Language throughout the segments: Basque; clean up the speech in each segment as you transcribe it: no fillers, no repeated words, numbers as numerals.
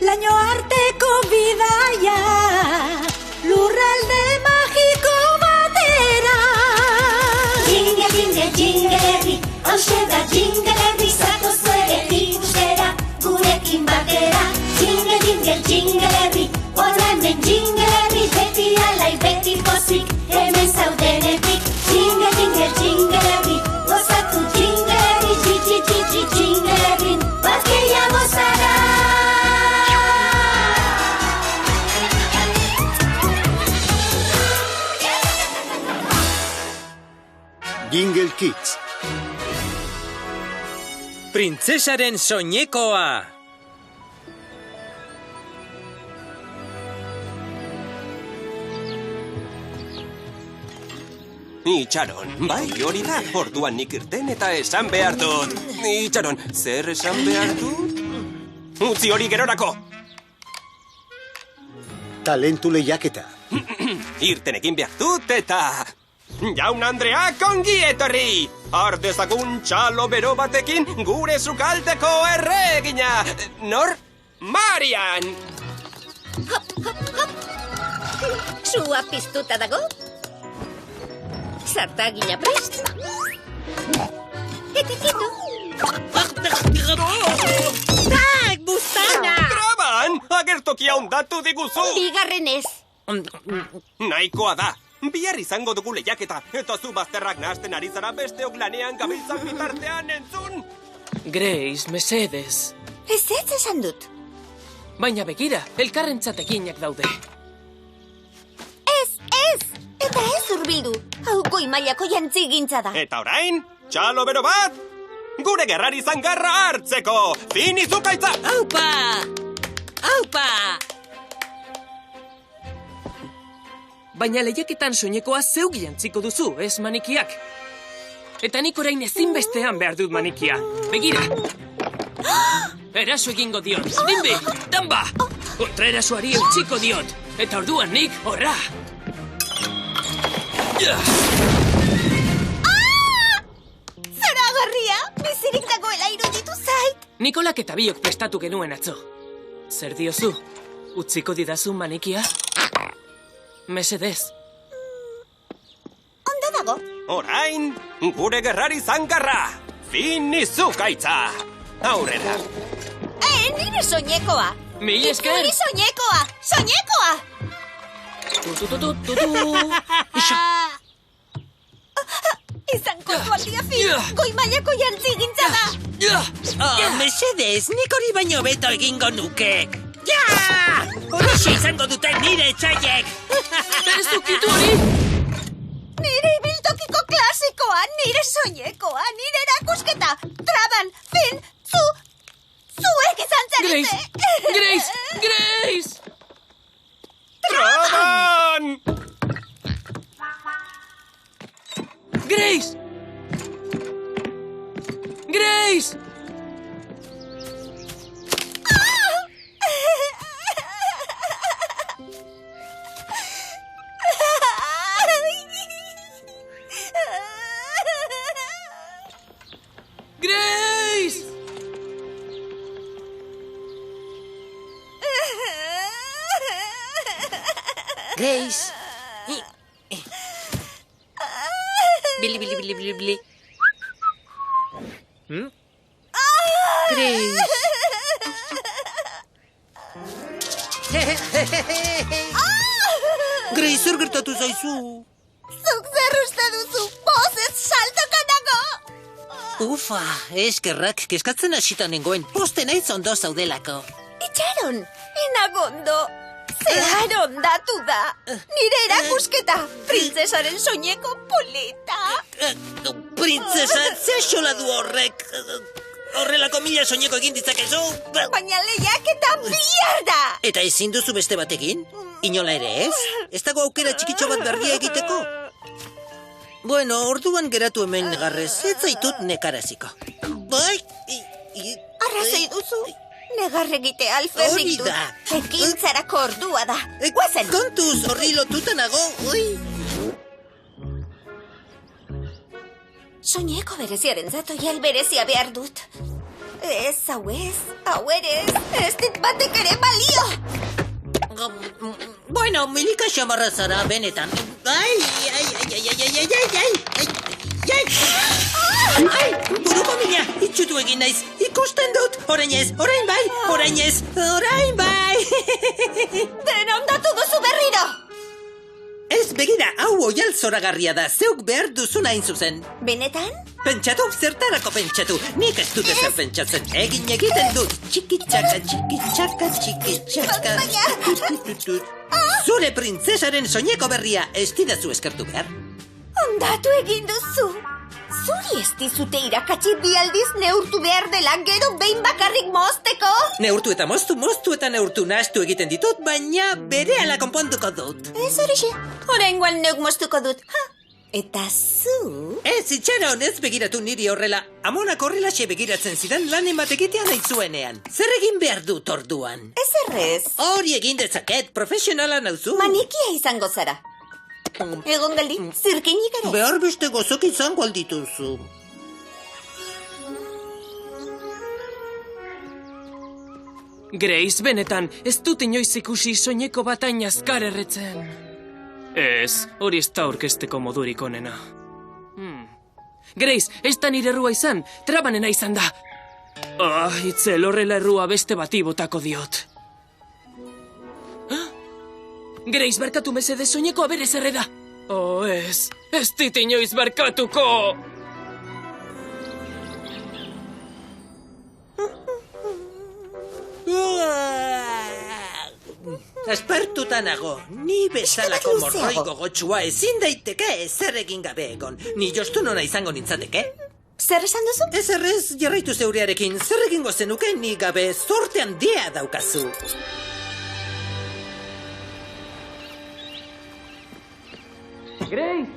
laino arteko bidaia, lurralde magiko batera. Jingle, jingle, jingle herri, hauxe da jingle herri, zatoz ere ikustera, gurekin batera. Jingle, jingle, jingle herri, hona hemen jingle herri, beti alai, beti pozik, hemen zaudenetik. Jingle, jingle, jingle herri, gozatu jingle herri, jingle herri, bat gehiago zara. Jingle Kids. Printzesaren soinekoa. Itxaron, bai, hori da, orduan nik irten eta esan behar dut. Itxaron, zer esan behar dut? Utzi hori gerorako! Talentu lehiaketa. Irten egin behar dut eta... Jaun Andreak ongi etorri! Har dezagun txalo bero batekin gure sukaldeko erregina! Nor? Marian! Sua piztuta dago? Zartagina prest? Eta kieto? Tak, buztana! Graban! Agertokia ondatu diguzu! Bigarrenez. Nahikoa da! Bihar izango dugu lehiaketa, eta zu bazterrak nahasten ari zara besteok lanean gabiltzan bitartean entzun! Grace, mesedez. Ez esan dut. Baina begira, elkarrentzat eginak daude. Ez! Eta ez urbildu. Hau goi mailako jantzigintza da. Eta orain, txalo bero bat! Gure gerrari zangarra hartzeko! Fini zukaitza! Aupa! Aupa! Baina lehiaketan soinekoa zeuk jantziko duzu, ez manikiak. Eta nik orain ezinbestean behar dut manikia. Begira! Eraso egingo diot, dimbi, damba! Kontraerasoari eutxiko diot, eta orduan nik, horra! Zara agarria! Bizirik dagoela iruditu zait! Nikolak eta biok prestatu genuen atzo. Zer diozu? Utziko didazu manikia? Mesedez. Ondo dago? Orain, gure gerrari zangarra! Fini zukaitza! Aurrera! Nire soinekoa! Mil esker! Nire soinekoa! Soinekoa! Izan kontualdia fin! Goi mailako jantzigintza da! Mesedez, nik hori baino beto egingo nuke! Ja! Horixe izango duten nire etxaiek! Ez dukitu hori! Nire ibiltokiko klasikoa, nire soinekoa, nire erakusketa! Traban, fin, zuek izan zarete! Grace! Traban! Grace! Grace! Grace! Bili, bili, bili, bili, bili. Grace! Grace, zer gertatu zaizu? Zuk zer uste duzu, bozez saltoka nago! Ufa, eskerrak, keskatzen hasita nengoen. Poste naiz ondo zaudelako. Itxaron, enagondo. Zehar ondatu da. Nire erakusketa, printzesaren soineko polita. Printzesa, ze xola du horrek? Horrelako mila soineko egin ditzakezu? Baina lehiaketa bihar da. Eta ezin duzu beste batekin? Inola ere ez? Ez dago aukera txikitxo bat berria egiteko? Bueno, orduan geratu hemen negarrez, ez zaitut nekaraziko. Bai! Arrazoi duzu. Negarregite alferrik Hori dut. da. Ekintzarako ordua da. Guazen! Kontuz, horri lotuta nago. Ui. Soineko bereziaren zato jal berezia behar dut. Ez, hau ere ez dit batek ere balio! Bueno, milika xamarra zara, benetan. Ai! Buruko mina, itxutu egin naiz. Ikusten dut, orain ez, orain bai, orain ez, orain bai. Dena ondatu duzu berriro! Ez, begira, hau oial zoragarria da, zeuk behar duzun hain zuzen. Benetan? Pentsatu, zertarako pentsatu. Nik ez dut ezer pentsatzen. Egiten dut. Txiki-txaka, txiki-txaka, txiki-txaka. Zure printzesaren soineko berria, ez didazu eskertu behar. Ondatu egin duzu. Zuri ez dizute irakatsi bi aldiz neurtu behar dela gero behin bakarrik mozteko? Neurtu eta moztu eta neurtu nahastu egiten ditut, baina berehala konponduko dut. Ez horixe, oraingoan neuk moztuko dut. Eta zu? Ez, itxaron, ez begiratu niri horrela. Amonak horrelaxe begiratzen zidan lan bat egitea nahi zuenean. Zer egin behar dut orduan? Ez errez. Hori egin dezaket, profesionala nauzu. Manikia izango zara. Egon galdi, zirkinik ere. Behar beste gozok izango aldituzu. Grace, benetan, ez dut inoiz ikusi soineko bat hain azkar erretzen. Ez, hori ez da orkesteko modurik onena. Grace, ez da nire errua izan, trabanena izan da. Itzel, horrela errua beste bati botako diot. Grace, barkatu mesede, soineko aberez erreda. Ez dit inoiz barkatuko! Aspertuta nago, ni bezalako morroi gogotxua ezin daiteke ezer egin gabe egon. Ni jostu nona izango nintzateke. Zer esan duzu? Ez errez, jarraitu zeurearekin, zer egingo zenuke ni gabe zorte handia daukazu. Grace!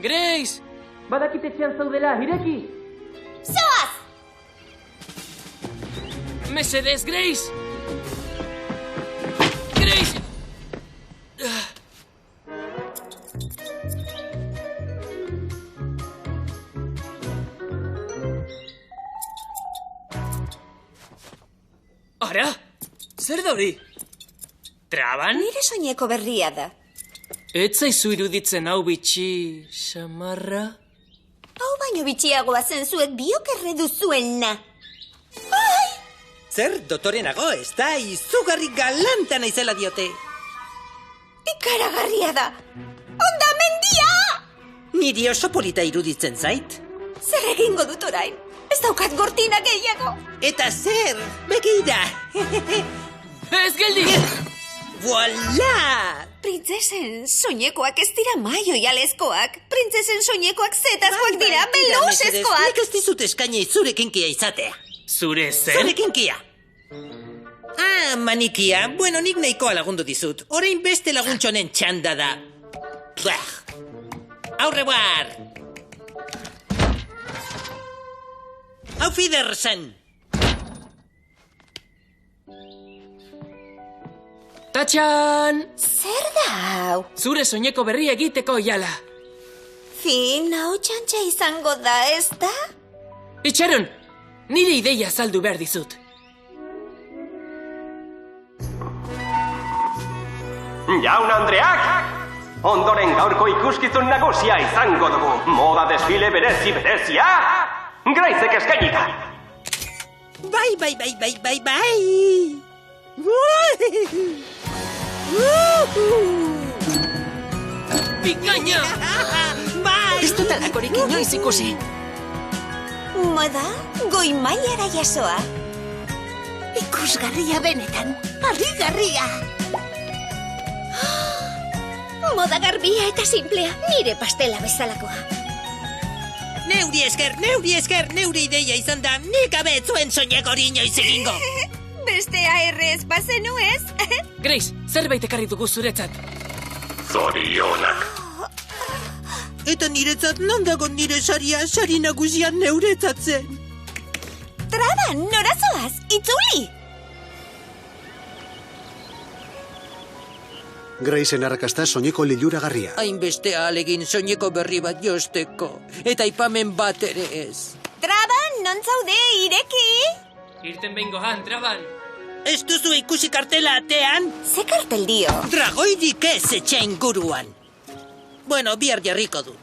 Grace! Badakitetxean zaudela, ireki! Zoaz! Mesedez, Grace! Grace! Ara? Zer da hori? Traban? Nire soineko berria da. Ez zaizu iruditzen hau bitxi, xamarra? Hau baino bitxiagoa zen zuek biok erreduzuena. Zer, dotorenago, ez da, izugarri galanta naizela diote. Ikaragarria da. Onda mendia! Niri oso polita iruditzen zait. Zer egingo dut orain? Ez daukat gortina gehiago. Eta zer, begira. Ez geldi! Voila! Printzesen soinekoak ez dira maioialezkoak. Printzesen soinekoak zetazkoak dira belusezkoak. Nik ez dizut eskaini zure kinkia izatea. Zure zer? Zure kinkia. Manikia. Bueno, nik nahikoa lagundu dizut. Orain beste laguntxonen txanda da. Au revoir! Auf Wiedersehen! Tatxan! Zer da hau? Zure soineko berri egiteko jala. Fin, hau txantxa izango da, ez da? Itxaron, nire ideia azaldu behar dizut. Jaun Andreak! Ondoren gaurko ikuskizun nagusia izango dugu. Moda desfile berezia! Graizek eskainita! Bai! Bikaina! Bai! Ez dut alakorik inoiz ikusi. Moda, goi mailara jasoa. Ikusgarria benetan, harrigarria. Moda garbia eta simplea, nire pastela bezalakoa. Neuri esker, neuri ideia izan da, nik abetzuen soinek hori inoiz egingo. Beste ARS bazenu ez? Grace, zerbait ekarri dugu zuretzat. Zorionak! Eta niretzat non dago nire saria, sari nagusian neuretzat zen. Traban, norazoaz, 'az, itzuli! Gracen arrakasta soineko liluragarria. Hainbeste ahalegin soineko berri bat josteko. Eta aipamen bat ere ez. Traban, non zaude, ireki? Irten behingoan, Traban. Ez duzu ikusi kartela atean? Ze kartel dio? Dragoidik ez etxe inguruan. Bueno, bihar jarriko dut.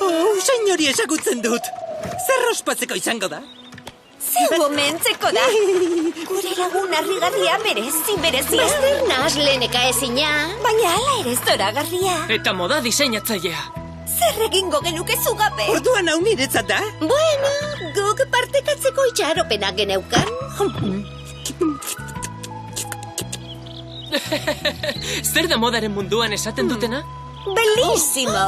Oh, senyori ezagutzen dut. Zer ospatzeko izango da? Zeu omentzeko da. Gure lagun harrigarria berezi. Bazterna asleneka ezina. Baina hala ere zoragarria. Eta moda diseinatzailea. Zer egingo genuke zugabe? Orduan hau niretzat da? Bueno, guk partekatzeko itxaropena geneukan. Zer da modaren munduan esaten dutena? Bellissimo.